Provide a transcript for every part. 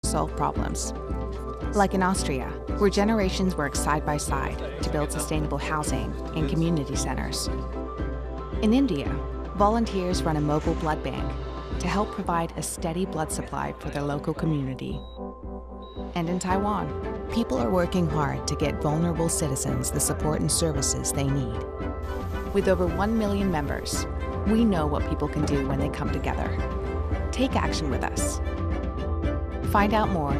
solve problems. Like in Austria, where generations work side by side to build sustainable housing and community centers. In India, volunteers run a mobile blood bank to help provide a steady blood supply for their local community. And in Taiwan, people are working hard to get vulnerable citizens the support and services they need. With over 1 million members, we know what people can do when they come together. Take action with us. Find out more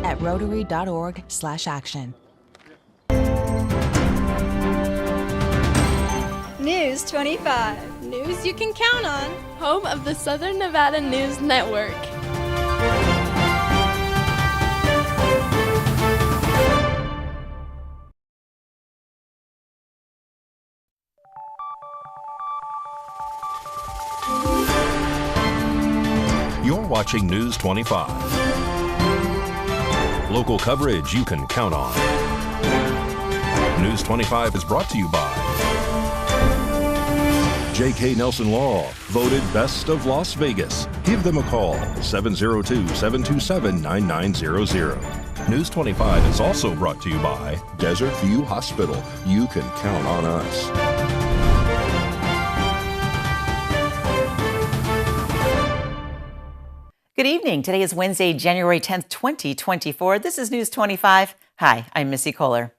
at rotary.org/action. News 25. News you can count on. Home of the Southern Nevada News Network. You're watching News 25. Local coverage you can count on. News 25 is brought to you by J.K. Nelson Law, voted Best of Las Vegas. Give them a call, 702-727-9900. News 25 is also brought to you by Desert View Hospital. You can count on us. Good evening. Today is Wednesday, January 10th, 2024. This is News 25. Hi, I'm Missy Kohler.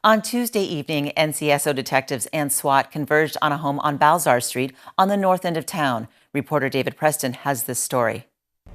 On Tuesday evening, NCSO detectives and SWAT converged on a home on Balzar Street on the north end of town. Reporter David Preston has this story.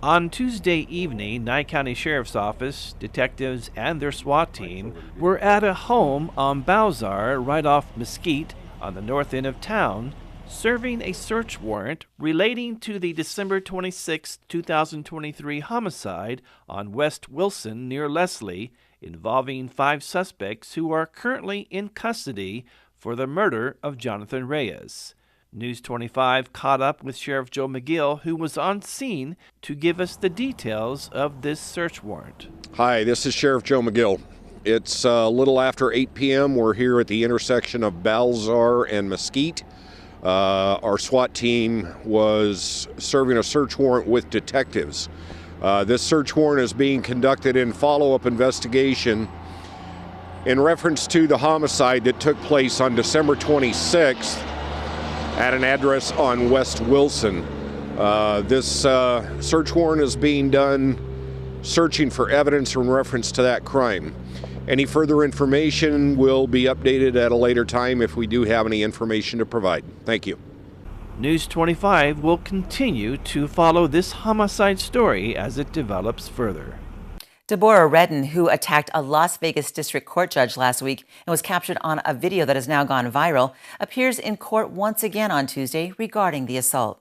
On Tuesday evening, Nye County Sheriff's Office, detectives, and their SWAT team were at a home on Balzar right off Mesquite on the north end of town, serving a search warrant relating to the December 26, 2023 homicide on West Wilson near Leslie, involving 5 suspects who are currently in custody for the murder of Jonathan Reyes. News 25 caught up with Sheriff Joe McGill, who was on scene to give us the details of this search warrant. Hi, this is Sheriff Joe McGill. It's a little after 8 p.m. We're here at the intersection of Balzar and Mesquite. Our SWAT team was serving a search warrant with detectives. This search warrant is being conducted in follow-up investigation in reference to the homicide that took place on December 26th at an address on West Wilson. This search warrant is being done searching for evidence in reference to that crime. Any further information will be updated at a later time if we do have any information to provide. Thank you. News 25 will continue to follow this homicide story as it develops further. Deborah Redden, who attacked a Las Vegas district court judge last week and was captured on a video that has now gone viral, appears in court once again on Tuesday regarding the assault.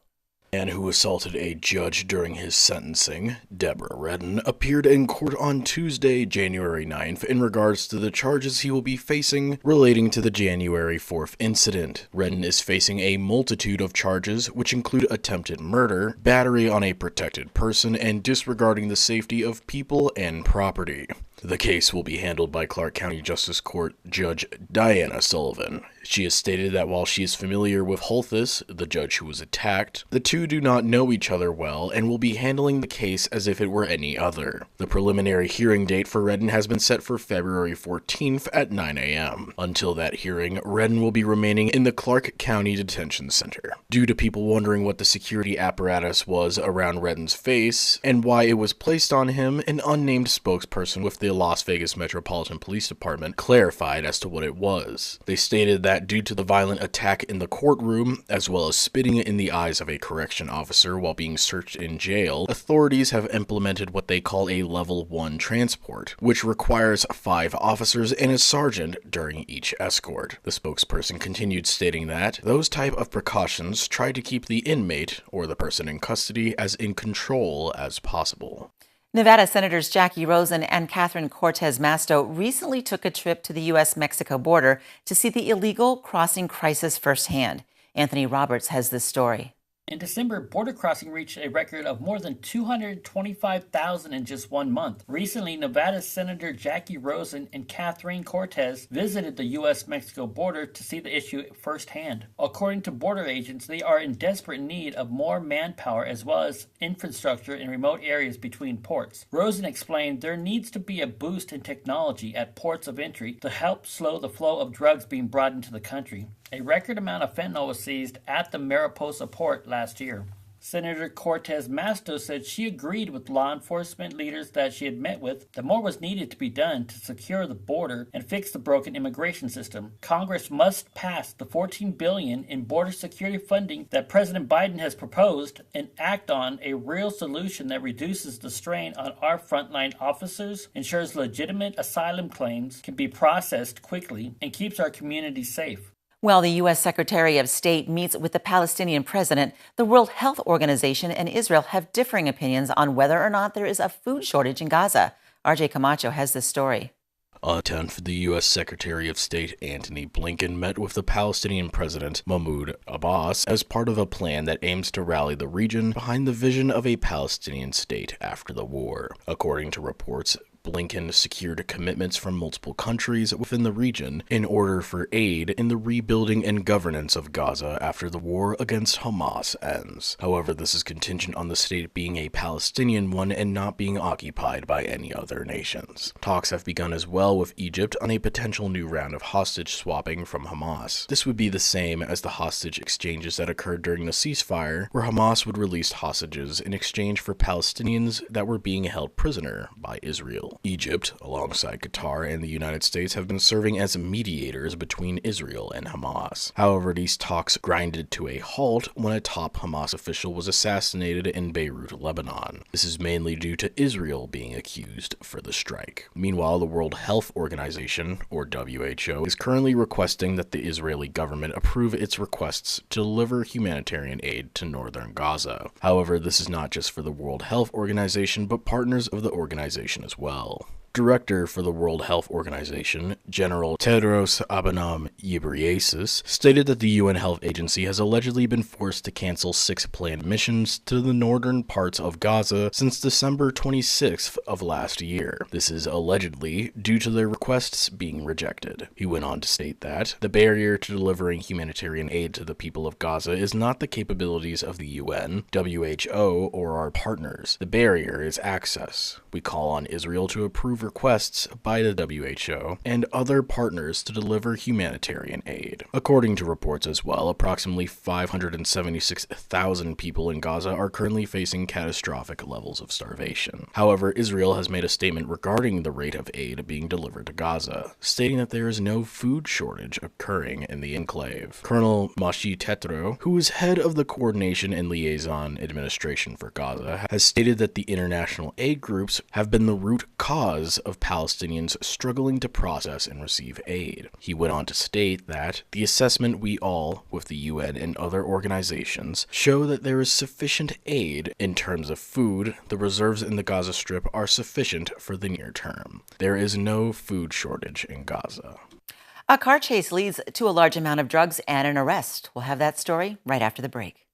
Man who assaulted a judge during his sentencing, Deborah Redden, appeared in court on Tuesday, January 9th, in regards to the charges he will be facing relating to the January 4th incident. Redden is facing a multitude of charges, which include attempted murder, battery on a protected person, and disregarding the safety of people and property. The case will be handled by Clark County Justice Court Judge Diana Sullivan. She has stated that while she is familiar with Holthus, the judge who was attacked, the two do not know each other well and will be handling the case as if it were any other. The preliminary hearing date for Redden has been set for February 14th at 9 a.m. Until that hearing, Redden will be remaining in the Clark County Detention Center. Due to people wondering what the security apparatus was around Redden's face and why it was placed on him, an unnamed spokesperson with the Las Vegas Metropolitan Police Department clarified as to what it was. They stated that due to the violent attack in the courtroom, as well as spitting in the eyes of a correction officer while being searched in jail, authorities have implemented what they call a Level 1 transport, which requires 5 officers and a sergeant during each escort. The spokesperson continued stating that those type of precautions try to keep the inmate, or the person in custody, as in control as possible. Nevada Senators Jackie Rosen and Catherine Cortez Masto recently took a trip to the U.S.-Mexico border to see the illegal crossing crisis firsthand. Anthony Roberts has this story. In December, border crossing reached a record of more than 225,000 in just 1 month. Recently, Nevada Senator Jackie Rosen and Catherine Cortez visited the U.S.-Mexico border to see the issue firsthand. According to border agents, they are in desperate need of more manpower as well as infrastructure in remote areas between ports. Rosen explained there needs to be a boost in technology at ports of entry to help slow the flow of drugs being brought into the country. A record amount of fentanyl was seized at the Mariposa port last year. Senator Cortez Masto said she agreed with law enforcement leaders that she had met with that more was needed to be done to secure the border and fix the broken immigration system. Congress must pass the $14 billion in border security funding that President Biden has proposed and act on a real solution that reduces the strain on our frontline officers, ensures legitimate asylum claims can be processed quickly, and keeps our communities safe. While the U.S. Secretary of State meets with the Palestinian president, the World Health Organization and Israel have differing opinions on whether or not there is a food shortage in Gaza. RJ Camacho has this story. On 10th, the U.S. Secretary of State Antony Blinken met with the Palestinian President Mahmoud Abbas as part of a plan that aims to rally the region behind the vision of a Palestinian state after the war. According to reports, Blinken secured commitments from multiple countries within the region in order for aid in the rebuilding and governance of Gaza after the war against Hamas ends. However, this is contingent on the state being a Palestinian one and not being occupied by any other nations. Talks have begun as well with Egypt on a potential new round of hostage swapping from Hamas. This would be the same as the hostage exchanges that occurred during the ceasefire, where Hamas would release hostages in exchange for Palestinians that were being held prisoner by Israel. Egypt, alongside Qatar and the United States, have been serving as mediators between Israel and Hamas. However, these talks grinded to a halt when a top Hamas official was assassinated in Beirut, Lebanon. This is mainly due to Israel being accused for the strike. Meanwhile, the World Health Organization, or WHO, is currently requesting that the Israeli government approve its requests to deliver humanitarian aid to northern Gaza. However, this is not just for the World Health Organization, but partners of the organization as well. Director for the World Health Organization, General Tedros Adhanom Ghebreyesus, stated that the UN Health Agency has allegedly been forced to cancel 6 planned missions to the northern parts of Gaza since December 26th of last year. This is allegedly due to their requests being rejected. He went on to state that the barrier to delivering humanitarian aid to the people of Gaza is not the capabilities of the UN, WHO, or our partners. The barrier is access. We call on Israel to approve requests by the WHO and other partners to deliver humanitarian aid. According to reports as well, approximately 576,000 people in Gaza are currently facing catastrophic levels of starvation. However, Israel has made a statement regarding the rate of aid being delivered to Gaza, stating that there is no food shortage occurring in the enclave. Colonel Mashi Tetro, who is head of the Coordination and Liaison Administration for Gaza, has stated that the international aid groups have been the root cause of Palestinians struggling to process and receive aid. He went on to state that the assessment we all, with the UN and other organizations, show that there is sufficient aid in terms of food. The reserves in the Gaza Strip are sufficient for the near term. There is no food shortage in Gaza. A car chase leads to a large amount of drugs and an arrest. We'll have that story right after the break.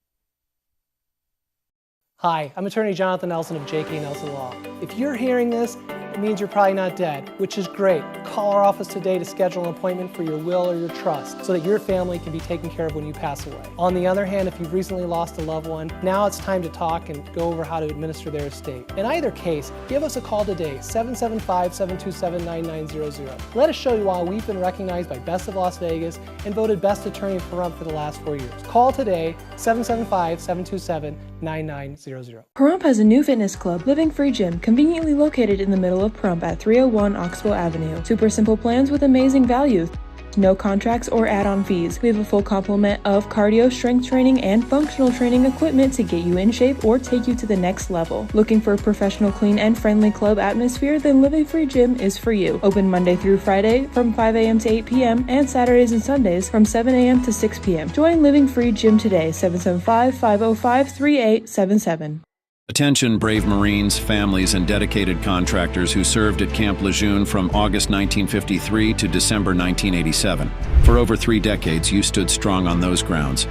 Hi, I'm attorney Jonathan Nelson of J.K. Nelson Law. If you're hearing this, it means you're probably not dead, which is great. Call our office today to schedule an appointment for your will or your trust so that your family can be taken care of when you pass away. On the other hand, if you've recently lost a loved one, now it's time to talk and go over how to administer their estate. In either case, give us a call today, 775-727-9900. Let us show you why we've been recognized by Best of Las Vegas and voted Best Attorney in Pahrump for the last 4 years. Call today, 775-727-9900. Pahrump has a new fitness club, Living Free Gym, conveniently located in the middle of Pahrump at 301 Oxbow Avenue. Super simple plans with amazing value. No contracts or add-on fees. We have a full complement of cardio, strength training, and functional training equipment to get you in shape or take you to the next level. Looking for a professional, clean, and friendly club atmosphere? Then Living Free Gym is for you. Open Monday through Friday from 5 a.m. to 8 p.m. and Saturdays and Sundays from 7 a.m. to 6 p.m. Join Living Free Gym today, 775-505-3877. Attention brave Marines, families, and dedicated contractors who served at Camp Lejeune from August 1953 to December 1987. For over 3 decades, you stood strong on those grounds.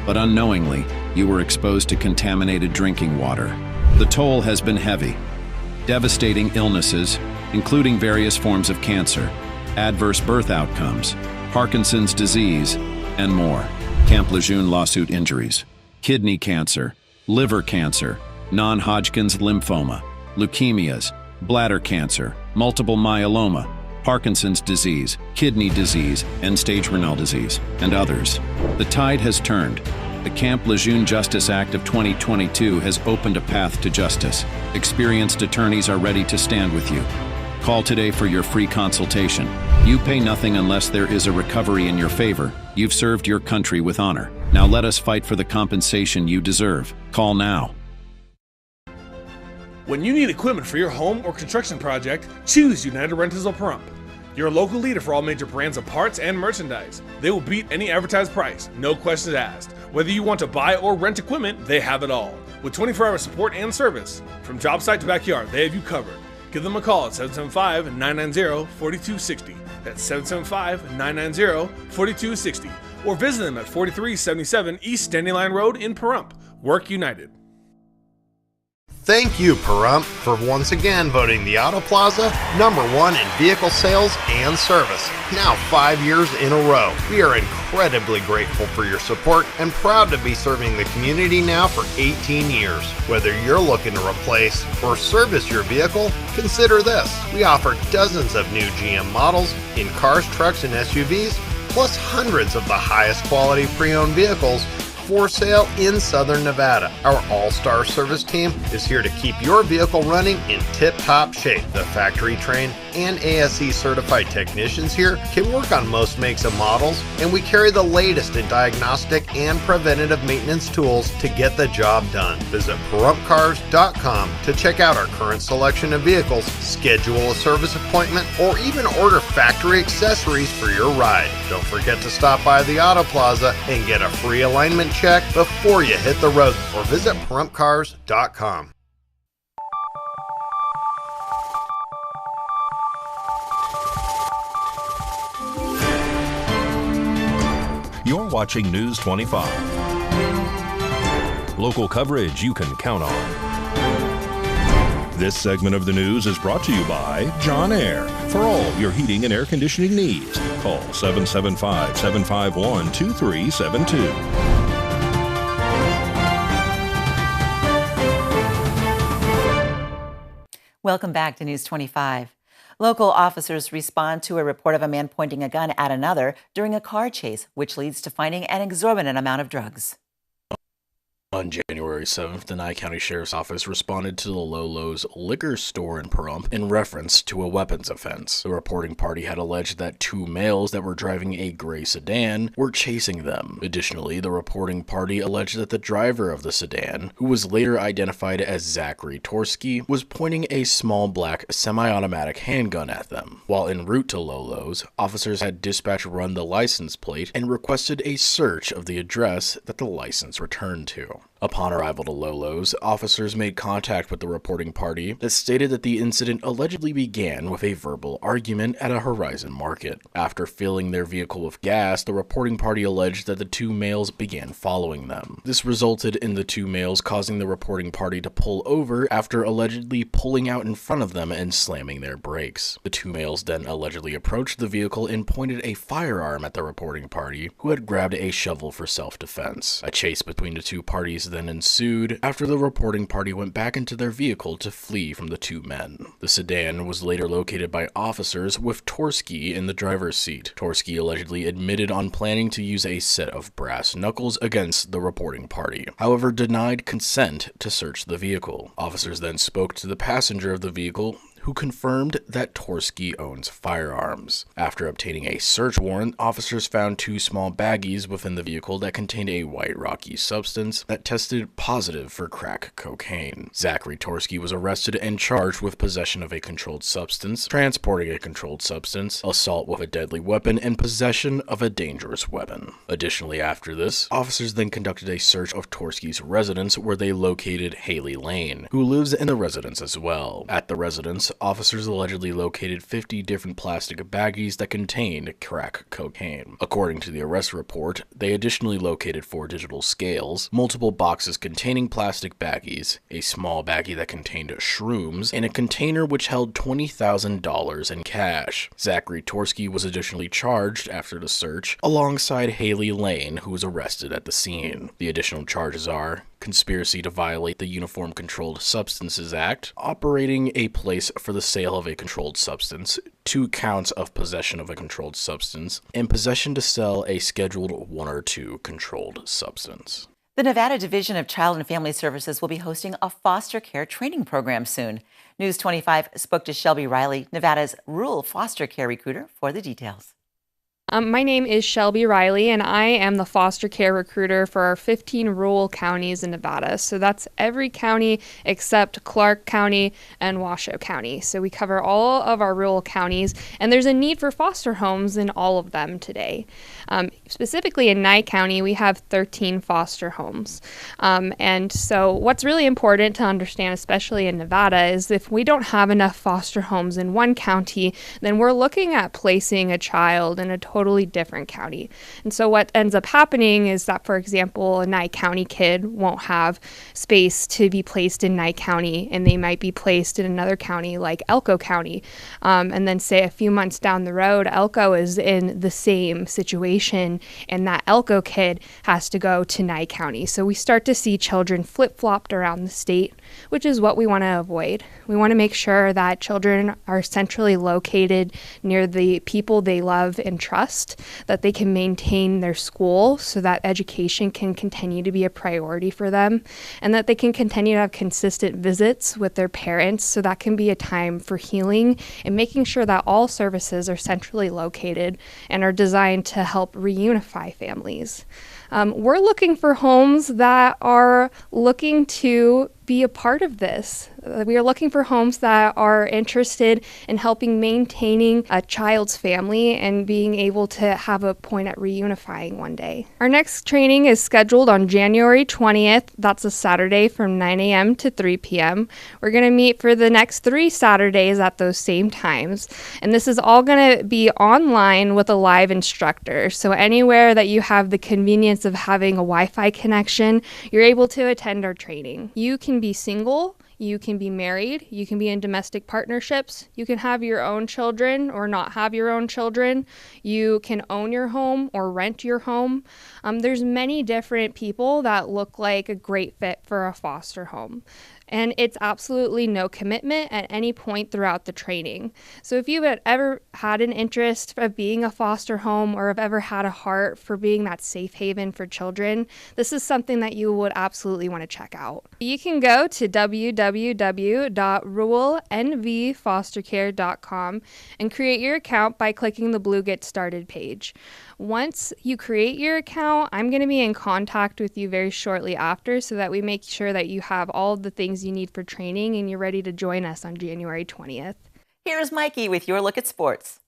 but unknowingly, you were exposed to contaminated drinking water. The toll has been heavy. Devastating illnesses, including various forms of cancer, adverse birth outcomes, Parkinson's disease, and more. Camp Lejeune lawsuit injuries, kidney cancer, liver cancer, non-Hodgkin's lymphoma, leukemias, bladder cancer, multiple myeloma, Parkinson's disease, kidney disease, end-stage renal disease, and others. The tide has turned. The Camp Lejeune Justice Act of 2022 has opened a path to justice. Experienced attorneys are ready to stand with you. Call today for your free consultation. You pay nothing unless there is a recovery in your favor. You've served your country with honor. Now let us fight for the compensation you deserve. Call now. When you need equipment for your home or construction project, choose United Rentals of Pahrump. Your local leader for all major brands of parts and merchandise. They will beat any advertised price, no questions asked. Whether you want to buy or rent equipment, they have it all. With 24-hour support and service, from job site to backyard, they have you covered. Give them a call at 775-990-4260. That's 775-990-4260. Or visit them at 4377 East Standing Line Road in Pahrump. Work United. Thank you, Pahrump, for once again voting the Auto Plaza #1 in vehicle sales and service, now 5 years in a row. We are incredibly grateful for your support and proud to be serving the community now for 18 years. Whether you're looking to replace or service your vehicle, consider this. We offer dozens of new GM models in cars, trucks, and SUVs, plus hundreds of the highest quality pre-owned vehicles for sale in Southern Nevada. Our all-star service team is here to keep your vehicle running in tip-top shape. The factory-trained and ASE certified technicians here can work on most makes and models, and we carry the latest in diagnostic and preventative maintenance tools to get the job done. Visit PahrumpCars.com to check out our current selection of vehicles, schedule a service appointment, or even order factory accessories for your ride. Don't forget to stop by the Auto Plaza and get a free alignment check before you hit the road, or visit PahrumpCars.com. You're watching News 25. Local coverage you can count on. This segment of the news is brought to you by John Air. For all your heating and air conditioning needs, call 775-751-2372. Welcome back to News 25. Local officers respond to a report of a man pointing a gun at another during a car chase, which leads to finding an exorbitant amount of drugs. On January 7th, the Nye County Sheriff's Office responded to the Lolo's liquor store in Pahrump in reference to a weapons offense. The reporting party had alleged that two males that were driving a gray sedan were chasing them. Additionally, the reporting party alleged that the driver of the sedan, who was later identified as Zachary Torsky, was pointing a small black semi-automatic handgun at them. While en route to Lolo's, officers had dispatch run the license plate and requested a search of the address that the license returned to. Upon arrival to Lolo's, officers made contact with the reporting party that stated that the incident allegedly began with a verbal argument at a Horizon Market. After filling their vehicle with gas, the reporting party alleged that the two males began following them. This resulted in the two males causing the reporting party to pull over after allegedly pulling out in front of them and slamming their brakes. The two males then allegedly approached the vehicle and pointed a firearm at the reporting party, who had grabbed a shovel for self-defense. A chase between the two parties then ensued after the reporting party went back into their vehicle to flee from the two men. The sedan was later located by officers with Torsky in the driver's seat. Torsky allegedly admitted on planning to use a set of brass knuckles against the reporting party, however denied consent to search the vehicle. Officers then spoke to the passenger of the vehicle, who confirmed that Torsky owns firearms. After obtaining a search warrant, officers found two small baggies within the vehicle that contained a white rocky substance that tested positive for crack cocaine. Zachary Torsky was arrested and charged with possession of a controlled substance, transporting a controlled substance, assault with a deadly weapon, and possession of a dangerous weapon. Additionally, after this, officers then conducted a search of Torsky's residence, where they located Haley Lane, who lives in the residence as well. At the residence, officers allegedly located 50 different plastic baggies that contained crack cocaine. According to the arrest report, they additionally located 4 digital scales, multiple boxes containing plastic baggies, a small baggie that contained shrooms, and a container which held $20,000 in cash. Zachary Torsky was additionally charged after the search, alongside Haley Lane, who was arrested at the scene. The additional charges are conspiracy to violate the Uniform Controlled Substances Act, operating a place for the sale of a controlled substance, 2 counts of possession of a controlled substance, and possession to sell a Scheduled 1 or 2 controlled substance. The Nevada Division of Child and Family Services will be hosting a foster care training program soon. News 25 spoke to Shelby Riley, Nevada's rural foster care recruiter, for the details. My name is Shelby Riley, and I am the foster care recruiter for our 15 rural counties in Nevada. So that's every county except Clark County and Washoe County. So we cover all of our rural counties, and there's a need for foster homes in all of them today. Specifically in Nye County, we have 13 foster homes. And so what's really important to understand, especially in Nevada, is if we don't have enough foster homes in one county, then we're looking at placing a child in a totally different county. And so what ends up happening is that, for example, a Nye County kid won't have space to be placed in Nye County, and they might be placed in another county like Elko County. And then say a few months down the road, Elko is in the same situation, and that Elko kid has to go to Nye County. So we start to see children flip-flopped around the state, which is what we want to avoid. We want to make sure that children are centrally located near the people they love and trust, that they can maintain their school so that education can continue to be a priority for them, and that they can continue to have consistent visits with their parents, so that can be a time for healing and making sure that all services are centrally located and are designed to help reunify families. We're looking for homes that are looking to be a part of this. We are looking for homes that are interested in helping maintaining a child's family and being able to have a point at reunifying one day. Our next training is scheduled on January 20th. That's a Saturday from 9 a.m. to 3 p.m. We're going to meet for the next 3 Saturdays at those same times. And this is all going to be online with a live instructor. So anywhere that you have the convenience of having a Wi-Fi connection, you're able to attend our training. You can be single, you can be married, you can be in domestic partnerships, you can have your own children or not have your own children, you can own your home or rent your home. There's many different people that look like a great fit for a foster home. And it's absolutely no commitment at any point throughout the training. So if you've ever had an interest of being a foster home or have ever had a heart for being that safe haven for children, this is something that you would absolutely want to check out. You can go to www.ruralnvfostercare.com and create your account by clicking the blue Get Started page. Once you create your account, I'm going to be in contact with you very shortly after so that we make sure that you have all of the things you need for training and you're ready to join us on January 20th. Here's Mikey with your look at sports.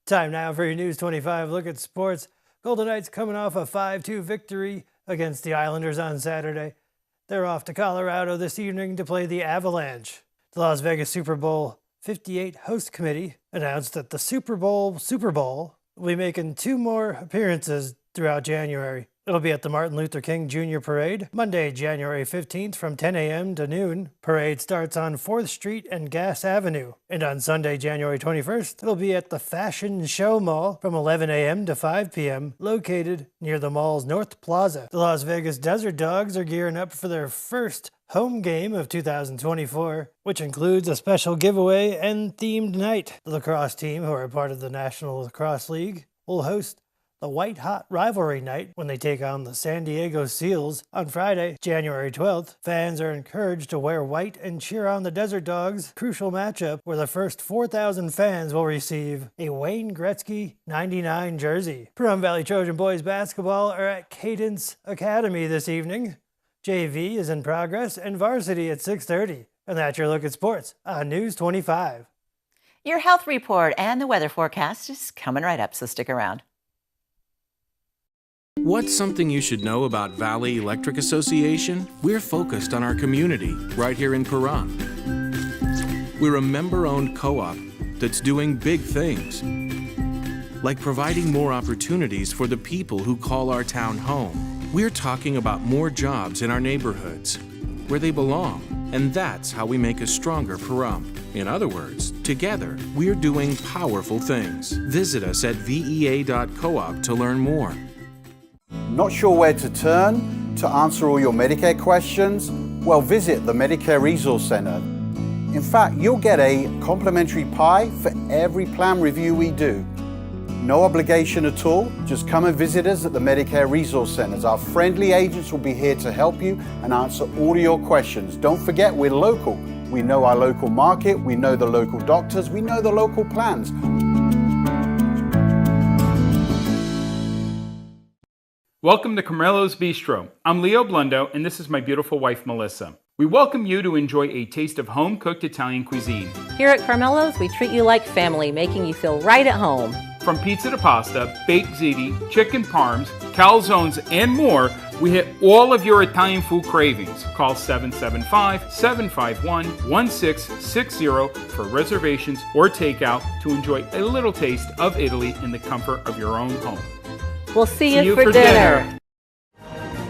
Time now for your News 25 look at sports. Golden Knights coming off a 5-2 victory against the Islanders on Saturday. They're off to Colorado this evening to play the Avalanche. The Las Vegas Super Bowl 58 host committee announced that the Super Bowl will be making 2 more appearances throughout January. It'll be at the Martin Luther King Jr. Parade, Monday, January 15th from 10 a.m. to noon. Parade starts on 4th Street and Gas Avenue. And on Sunday, January 21st, it'll be at the Fashion Show Mall from 11 a.m. to 5 p.m., located near the mall's North Plaza. The Las Vegas Desert Dogs are gearing up for their first home game of 2024, which includes a special giveaway and themed night. The lacrosse team, who are part of the National Lacrosse League, will host the white-hot rivalry night when they take on the San Diego Seals on Friday, January 12th. Fans are encouraged to wear white and cheer on the Desert Dogs. Crucial matchup where the first 4,000 fans will receive a Wayne Gretzky 99 jersey. Pahrump Valley Trojan boys basketball are at Cadence Academy this evening. JV is in progress and varsity at 6:30. And that's your look at sports on News 25. Your health report and the weather forecast is coming right up, so stick around. What's something you should know about Valley Electric Association? We're focused on our community right here in Pahrump. We're a member-owned co-op that's doing big things, like providing more opportunities for the people who call our town home. We're talking about more jobs in our neighborhoods, where they belong. And that's how we make a stronger Pahrump. In other words, together, we're doing powerful things. Visit us at vea.coop to learn more. Not sure where to turn to answer all your Medicare questions? Well, visit the Medicare Resource Center. In fact, you'll get a complimentary pie for every plan review we do. No obligation at all. Just come and visit us at the Medicare Resource Centers. Our friendly agents will be here to help you and answer all of your questions. Don't forget, we're local. We know our local market, we know the local doctors, we know the local plans. Welcome to Camarillo's Bistro. I'm Leo Blundo, and this is my beautiful wife, Melissa. We welcome you to enjoy a taste of home-cooked Italian cuisine. Here at Carmelo's, we treat you like family, making you feel right at home. From pizza to pasta, baked ziti, chicken parms, calzones, and more, we hit all of your Italian food cravings. Call 775-751-1660 for reservations or takeout to enjoy a little taste of Italy in the comfort of your own home. We'll see you for dinner.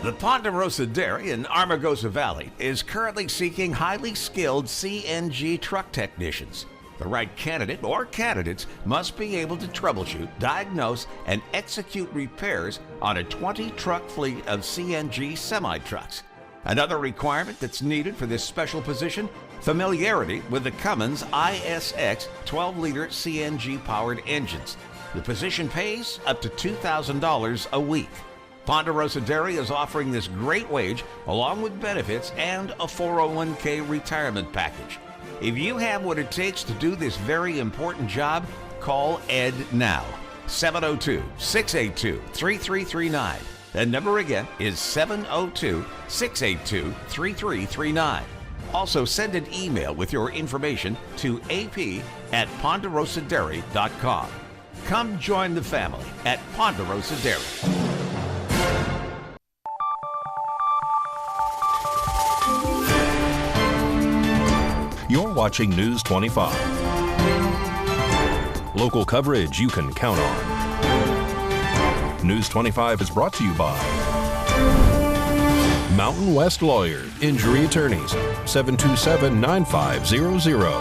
The Ponderosa Dairy in Armagosa Valley is currently seeking highly skilled CNG truck technicians. The right candidate or candidates must be able to troubleshoot, diagnose, and execute repairs on a 20-truck fleet of CNG semi-trucks. Another requirement that's needed for this special position, familiarity with the Cummins ISX 12-liter CNG-powered engines. The position pays up to $2,000 a week. Ponderosa Dairy is offering this great wage along with benefits and a 401k retirement package. If you have what it takes to do this very important job, call Ed now. 702-682-3339. That number again is 702-682-3339. Also send an email with your information to ap@ponderosadairy.com. Come join the family at Ponderosa Dairy. You're watching News 25. Local coverage you can count on. News 25 is brought to you by Mountain West Lawyer, Injury Attorneys, 727-9500.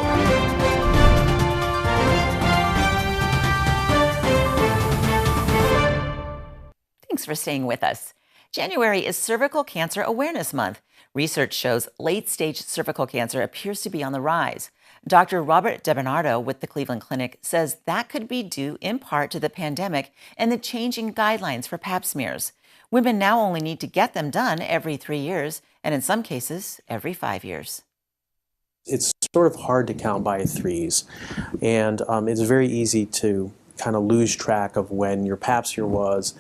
Thanks for staying with us. January is Cervical Cancer Awareness Month. Research shows late-stage cervical cancer appears to be on the rise. Dr. Robert DeBernardo with the Cleveland Clinic says that could be due in part to the pandemic and the changing guidelines for pap smears. Women now only need to get them done every 3 years, and in some cases, every 5 years. It's sort of hard to count by threes, and it's very easy to kind of lose track of when your pap smear was.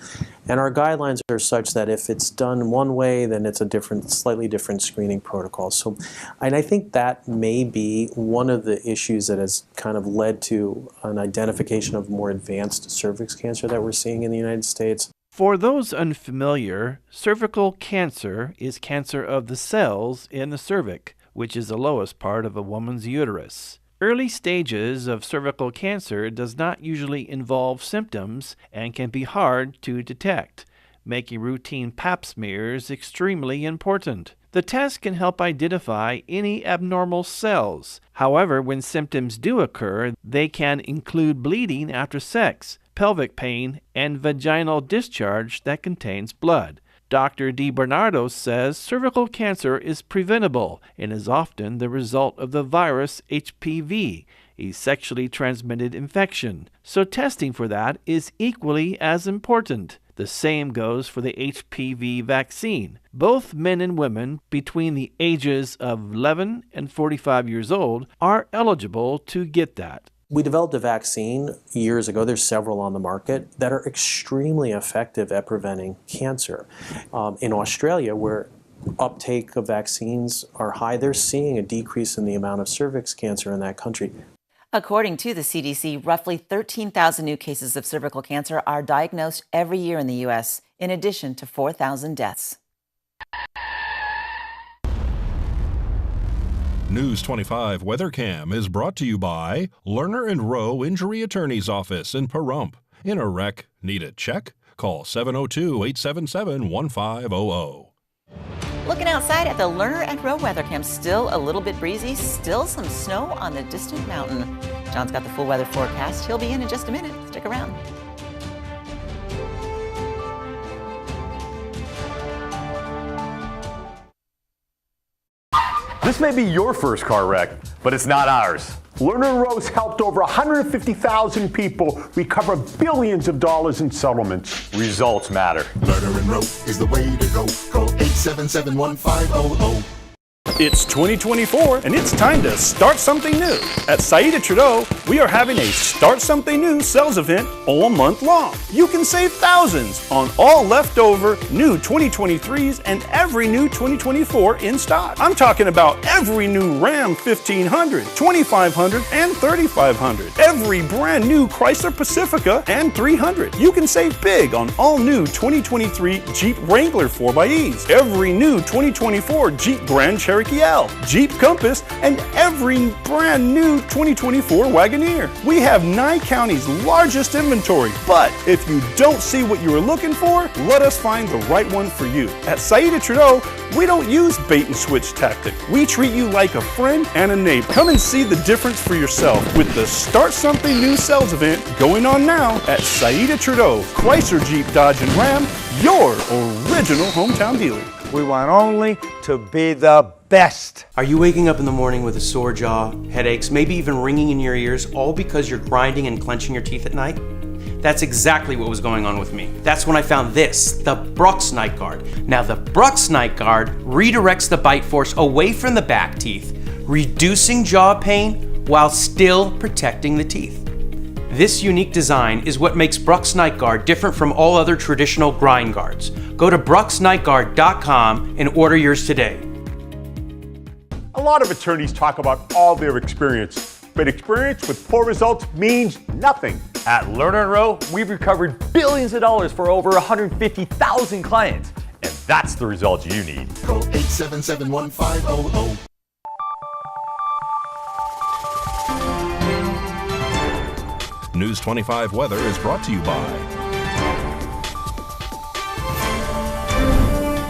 And our guidelines are such that if it's done one way, then it's a slightly different screening protocol. So, and I think that may be one of the issues that has kind of led to an identification of more advanced cervix cancer that we're seeing in the United States. For those unfamiliar, cervical cancer is cancer of the cells in the cervix, which is the lowest part of a woman's uterus. Early stages of cervical cancer does not usually involve symptoms and can be hard to detect, making routine pap smears extremely important. The test can help identify any abnormal cells. However, when symptoms do occur, they can include bleeding after sex, pelvic pain, and vaginal discharge that contains blood. Dr. DeBernardo says cervical cancer is preventable and is often the result of the virus HPV. a sexually transmitted infection. So testing for that is equally as important. The same goes for the HPV vaccine. Both men and women between the ages of 11 and 45 years old are eligible to get that. We developed a vaccine years ago. There's several on the market that are extremely effective at preventing cancer. In Australia, where uptake of vaccines are high, they're seeing a decrease in the amount of cervix cancer in that country. According to the CDC, roughly 13,000 new cases of cervical cancer are diagnosed every year in the U.S., in addition to 4,000 deaths. News 25 WeatherCam is brought to you by Lerner and Rowe Injury Attorney's Office in Pahrump. In a wreck, need a check? Call 702-877-1500. Looking outside at the Lerner and Rowe WeatherCam, still a little bit breezy, still some snow on the distant mountain. John's got the full weather forecast. He'll be in just a minute. Stick around. This may be your first car wreck, but it's not ours. Lerner Rowe's helped over 150,000 people recover billions of dollars in settlements. Results matter. Lerner & Rowe is the way to go. Call 877-1500. It's 2024, and it's time to start something new. At Saida Trudeau, we are having a Start Something New sales event all month long. You can save thousands on all leftover new 2023s and every new 2024 in stock. I'm talking about every new Ram 1500, 2500, and 3500. Every brand new Chrysler Pacifica and 300. You can save big on all new 2023 Jeep Wrangler 4xEs, every new 2024 Jeep Grand Cherokee L, Jeep Compass, and every brand new 2024 Wagoneer. We have Nye County's largest inventory, but if you don't see what you are looking for, let us find the right one for you. At Saida Trudeau, we don't use bait and switch tactic. We treat you like a friend and a neighbor. Come and see the difference for yourself with the Start Something New sales event going on now at Saida Trudeau, Chrysler, Jeep, Dodge, and Ram, your original hometown dealer. We want only to be the best. Are you waking up in the morning with a sore jaw, headaches, maybe even ringing in your ears, all because you're grinding and clenching your teeth at night? That's exactly what was going on with me. That's when I found this, the Brux Night Guard. Now the Brux Night Guard redirects the bite force away from the back teeth, reducing jaw pain while still protecting the teeth. This unique design is what makes Brux Night Guard different from all other traditional grind guards. Go to bruxnightguard.com and order yours today. A lot of attorneys talk about all their experience, but experience with poor results means nothing. At Lerner & Rowe, we've recovered billions of dollars for over 150,000 clients, and that's the results you need. Call 877-1500. News 25 Weather is brought to you by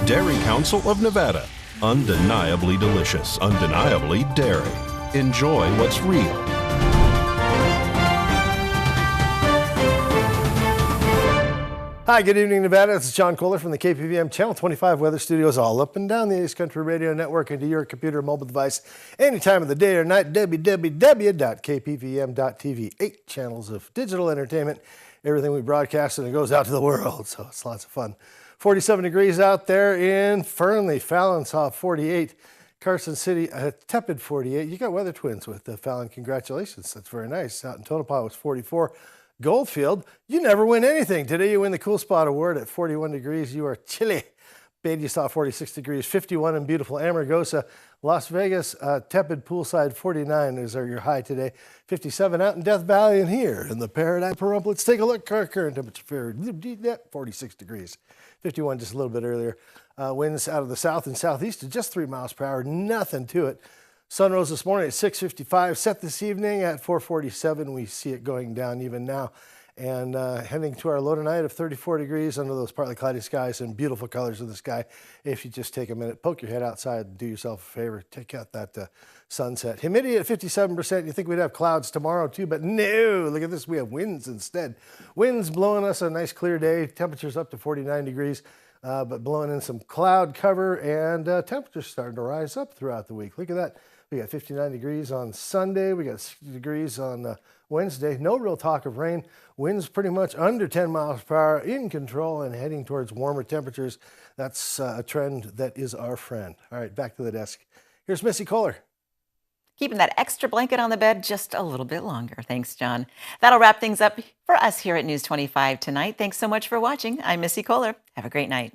Dairy Council of Nevada. Undeniably delicious, undeniably dairy. Enjoy what's real. Hi, good evening, Nevada. This is John Kohler from the KPVM Channel 25 Weather Studios, all up and down the East Country Radio Network and to your computer or mobile device any time of the day or night. www.kpvm.tv. 8 channels of digital entertainment. Everything we broadcast and it goes out to the world, so it's lots of fun. 47 degrees out there in Fernley. Fallon saw 48. Carson City, a tepid 48. You got weather twins with Fallon. Congratulations. That's very nice. Out in Tonopah was 44. Goldfield, you never win anything. Today you win the Cool Spot Award at 41 degrees. You are chilly. Bade, you saw 46 degrees. 51 in beautiful Amargosa. Las Vegas, tepid poolside 49 is your high today. 57 out in Death Valley and here in the Paradise Pahrump. Let's take a look. Current temperature 46 degrees. 51 just a little bit earlier. Winds out of the south and southeast at just 3 miles per hour. Nothing to it. Sun rose this morning at 6:55. Set this evening at 4:47. We see it going down even now. And heading to our low tonight of 34 degrees under those partly cloudy skies and beautiful colors of the sky. If you just take a minute, poke your head outside and do yourself a favor. Take out that sunset. Humidity at 57%. You think we'd have clouds tomorrow too, but no. Look at this. We have winds instead. Winds blowing us a nice clear day. Temperatures up to 49 degrees. But blowing in some cloud cover and temperatures starting to rise up throughout the week. Look at that. We got 59 degrees on Sunday. We got 60 degrees on Wednesday. No real talk of rain. Winds pretty much under 10 miles per hour, in control and heading towards warmer temperatures. That's a trend that is our friend. All right, back to the desk. Here's Missy Kohler. Keeping that extra blanket on the bed just a little bit longer. Thanks, John. That'll wrap things up for us here at News 25 tonight. Thanks so much for watching. I'm Missy Kohler. Have a great night.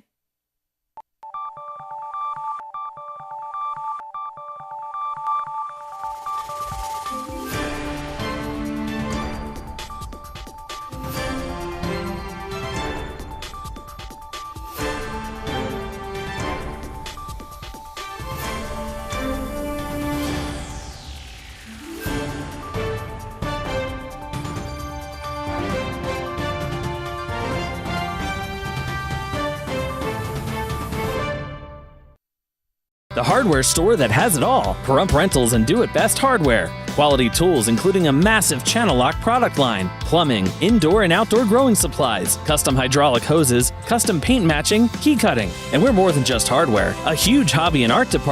The hardware store that has it all. Pahrump Rentals and Do It Best Hardware. Quality tools including a massive channel lock product line, plumbing, indoor and outdoor growing supplies, custom hydraulic hoses, custom paint matching, key cutting. And we're more than just hardware. A huge hobby and art department